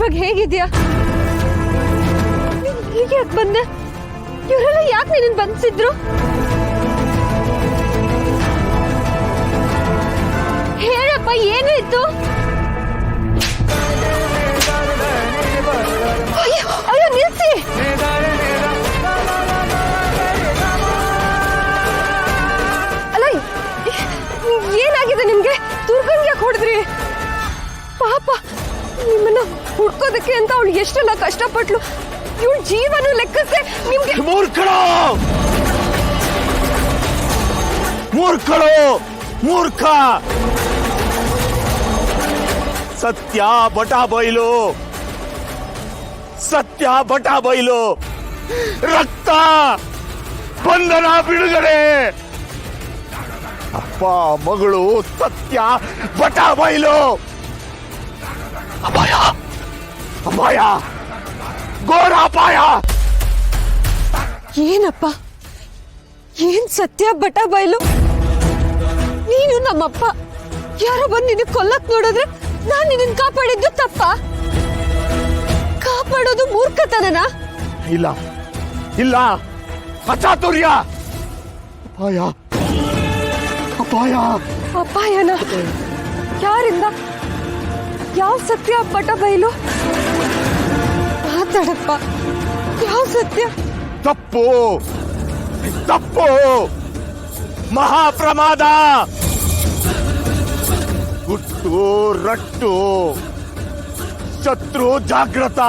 ಇವಾಗ ಹೇಗಿದ್ಯಾ? ಹೀಗೆ ಯಾಕೆ ಬಂದೆ? ಇವರೆಲ್ಲ ಯಾಕೆ ನಿನ್ನ ಬಂಧಿಸಿದ್ರು? ಹೇಳಪ್ಪ, ಏನು ಇತ್ತು? ಅಯ್ಯೋ ನಿಲ್ಸಿ! ಅಲ್ಲ, ಏನಾಗಿದೆ ನಿಮ್ಗೆ? ದುರ್ಗಂಗ್ ಯಾಕೆ ಹೊಡೆದ್ರಿ? ಪಾಪ, ನಿಮ್ಮನ್ನ ಹುಡ್ಕೋದಕ್ಕೆ ಅಂತ ಅವಳು ಎಷ್ಟೆಲ್ಲ ಕಷ್ಟಪಟ್ಲು. ಇವಳ ಜೀವನ ಲೆಕ್ಕಕ್ಕೆ ನಿಮ್ಗೆ ಮೂರ್ಖ ಸತ್ಯ ಬಟ ಬೈಲು ರಕ್ತ ಬಂಧನ ಬಿಡುಗಡೆ. ಅಪ್ಪ ಮಗಳು ಸತ್ಯ ಬಟ ಬೈಲು. ಅಪಾಯ ಘೋರ ಅಪಾಯ. ಏನಪ್ಪ, ಏನ್ ಸತ್ಯ ಬಟ ಬಯಲು? ನೀನು ನಮ್ಮಪ್ಪ ಯಾರೋ ಬಂದು ನಿನ್ನ ಕೊಲ್ಲಕ್ ನೋಡಿದ್ರೆ ನಾನ್ ನಿನ್ನ ಕಾಪಾಡಿದ್ದು ತಪ್ಪ? ಕಾಪಾಡೋದು ಮೂರ್ಖತನನ? ಇಲ್ಲ ಅಚಾತುರ್ಯ. ಅಪಾಯ ಅಪಾಯನ? ಯಾರಿಂದ? ಯಾವ ಸತ್ಯ ಬಟ ಬಯಲು? ಮಾತಾಡಪ್ಪ, ಯಾವ ಸತ್ಯ? ತಪ್ಪು ಮಹಾಪ್ರಮಾದ. ಹುಟ್ಟು ರಟ್ಟು ಶತ್ರು ಜಾಗೃತ.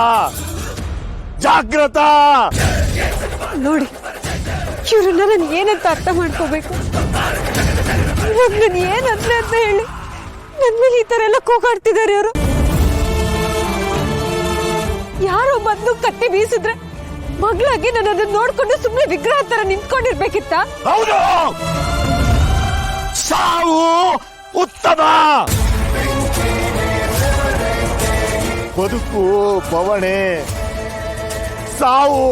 ನೋಡಿ, ಇವ್ರನ್ನ ನಾನು ಏನಂತ ಅರ್ಥ ಮಾಡ್ಕೋಬೇಕು? ನಾನು ಏನಂದ್ರೆ ಅಂತ ಹೇಳಿ ನನ್ನ ಮೇಲೆ ಈ ತರ ಎಲ್ಲ ಕೂಗಾಡ್ತಿದ್ದಾರೆ ಇವರು. ಯಾರೋ ಬಂದು ಕತ್ತಿ ಬೀಸಿದ್ರೆ ಮಗಳಾಗಿ ನಾನು ಅದನ್ನ ನೋಡ್ಕೊಂಡು ಸುಮ್ಮನೆ ವಿಗ್ರಹ ತರ ನಿಂತ್ಕೊಂಡಿರ್ಬೇಕಿತ್ತ? ಹೌದು, ಸಾವು ಉತ್ತಮ, ಬದುಕು ಬವಣೆ, ಸಾವು